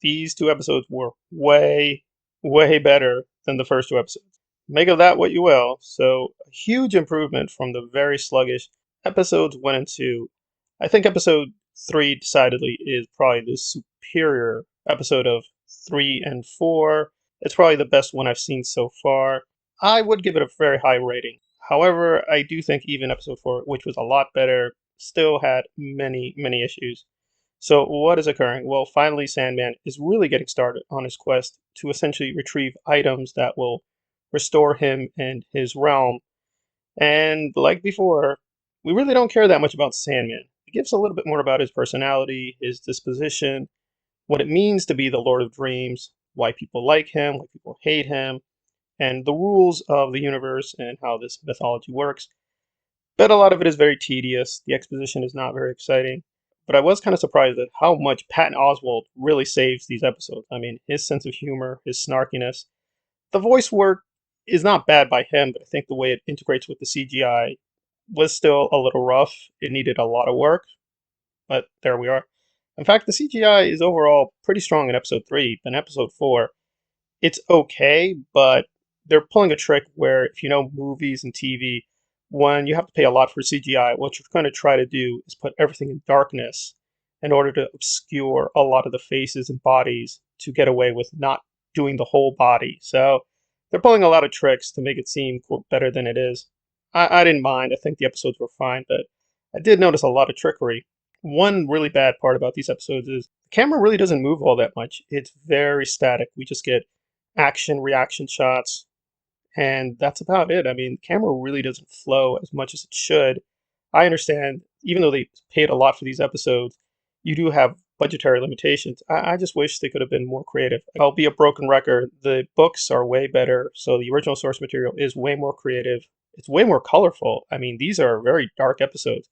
these two episodes were way, way better than the first two episodes. Make of that what you will. So, a huge improvement from the very sluggish episodes 1 and 2. I think episode 3 decidedly is probably the superior episode of 3 and 4. It's probably the best one I've seen so far. I would give it a very high rating. However, I do think even episode 4, which was a lot better, still had many, many issues. So, what is occurring? Well, finally, Sandman is really getting started on his quest to essentially retrieve items that will restore him and his realm. And like before, we really don't care that much about Sandman. It gives a little bit more about his personality, his disposition, what it means to be the Lord of Dreams, why people like him, why people hate him, and the rules of the universe and how this mythology works. But a lot of it is very tedious. The exposition is not very exciting. But I was kind of surprised at how much Patton Oswalt really saves these episodes. I mean, his sense of humor, his snarkiness. The voice work is not bad by him, but I think the way it integrates with the CGI was still a little rough. It needed a lot of work, but there we are. In fact, the CGI is overall pretty strong in episode 3, but in episode 4, it's okay, but they're pulling a trick where if you know movies and TV, when you have to pay a lot for CGI, what you're going to try to do is put everything in darkness in order to obscure a lot of the faces and bodies to get away with not doing the whole body. So they're pulling a lot of tricks to make it seem quote, better than it is. I didn't mind. I think the episodes were fine, but I did notice a lot of trickery. One really bad part about these episodes is the camera really doesn't move all that much. It's very static. We just get action reaction shots, and that's about it. I mean, the camera really doesn't flow as much as it should. I understand, even though they paid a lot for these episodes, you do have budgetary limitations. I just wish they could have been more creative. I'll be a broken record. The books are way better, so the original source material is way more creative. It's way more colorful. I mean, these are very dark episodes.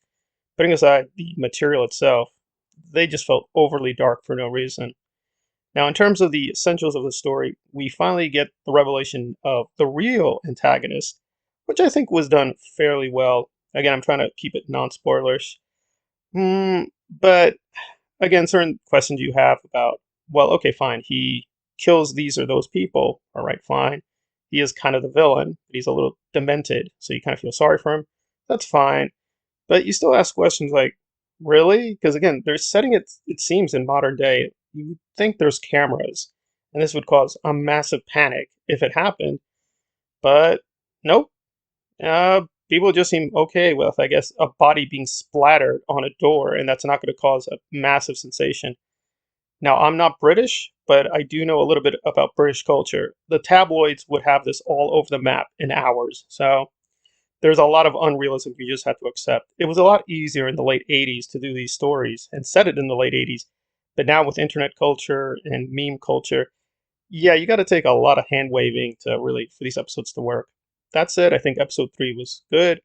Putting aside the material itself, they just felt overly dark for no reason. Now, in terms of the essentials of the story, we finally get the revelation of the real antagonist, which I think was done fairly well. Again, I'm trying to keep it non-spoilers. But again, certain questions you have about, well, okay, fine, he kills these or those people. All right, fine. He is kind of the villain, but he's a little demented, so you kind of feel sorry for him. That's fine. But you still ask questions like, really? Because again, they're setting it, it seems, in modern day. You would think there's cameras, and this would cause a massive panic if it happened. But nope. People just seem okay with, I guess, a body being splattered on a door, and that's not going to cause a massive sensation. Now, I'm not British, but I do know a little bit about British culture. The tabloids would have this all over the map in hours. So there's a lot of unrealism you just have to accept. It was a lot easier in the late 80s to do these stories and set it in the late 80s. But now with internet culture and meme culture, yeah, you got to take a lot of hand waving to really for these episodes to work. That said, I think episode 3 was good.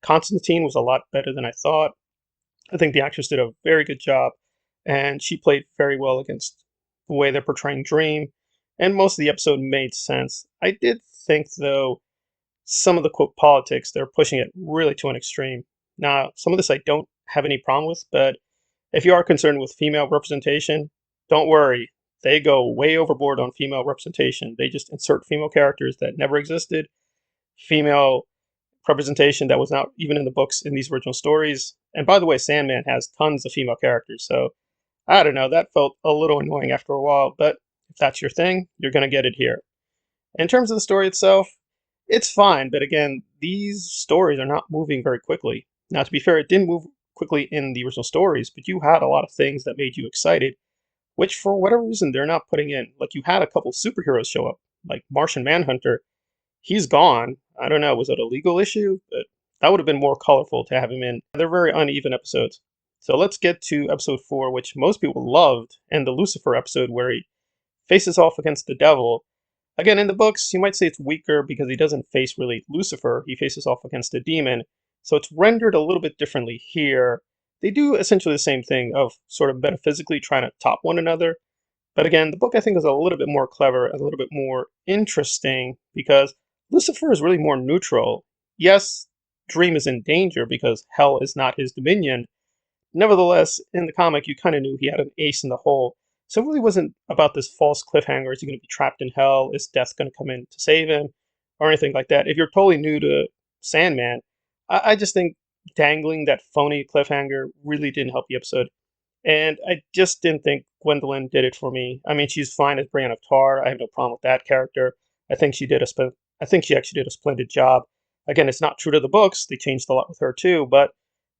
Constantine was a lot better than I thought. I think the actress did a very good job, and she played very well against the way they're portraying Dream, and most of the episode made sense. I did think, though, some of the quote politics, they're pushing it really to an extreme. Now, some of this I don't have any problem with, but if you are concerned with female representation, don't worry. They go way overboard on female representation. They just insert female characters that never existed, female representation that was not even in the books in these original stories. And by the way, Sandman has tons of female characters, so I don't know, that felt a little annoying after a while, but if that's your thing, you're going to get it here. In terms of the story itself, it's fine, but again, these stories are not moving very quickly. Now, to be fair, it didn't move quickly in the original stories, but you had a lot of things that made you excited, which for whatever reason they're not putting in. Like you had a couple superheroes show up, like Martian Manhunter. He's gone. I don't know, was it a legal issue? But that would have been more colorful to have him in. They're very uneven episodes. So let's get to episode 4, which most people loved, and the Lucifer episode where he faces off against the devil. Again, in the books, you might say it's weaker because he doesn't face really Lucifer. He faces off against a demon. So it's rendered a little bit differently here. They do essentially the same thing of sort of metaphysically trying to top one another. But again, the book I think is a little bit more clever, a little bit more interesting because Lucifer is really more neutral. Yes, Dream is in danger because hell is not his dominion. Nevertheless, in the comic, you kind of knew he had an ace in the hole. So it really wasn't about this false cliffhanger. Is he going to be trapped in hell? Is death going to come in to save him? Or anything like that. If you're totally new to Sandman, I just think dangling that phony cliffhanger really didn't help the episode. And I just didn't think Gwendolyn did it for me. I mean, she's fine as Brienne of Tar. I have no problem with that character. I think she did a I think she actually did a splendid job. Again, it's not true to the books. They changed a lot with her too, but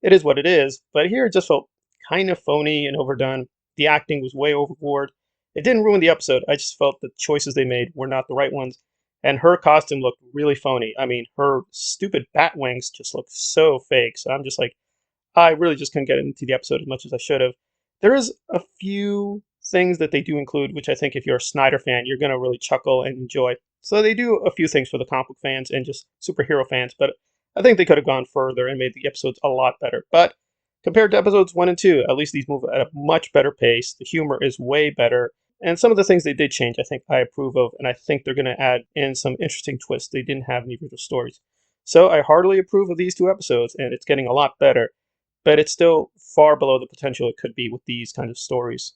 it is what it is. But here it just felt kind of phony and overdone. The acting was way overboard. It didn't ruin the episode. I just felt the choices they made were not the right ones. And her costume looked really phony. I mean, her stupid bat wings just looked so fake. So I'm just like, I really just couldn't get into the episode as much as I should have. There is a few things that they do include, which I think if you're a Snyder fan, you're going to really chuckle and enjoy. So they do a few things for the comic book fans and just superhero fans, but I think they could have gone further and made the episodes a lot better. But compared to episodes 1 and 2, at least these move at a much better pace. The humor is way better. And some of the things they did change, I think I approve of, and I think they're going to add in some interesting twists they didn't have in the original stories. So I heartily approve of these two episodes, and it's getting a lot better, but it's still far below the potential it could be with these kind of stories.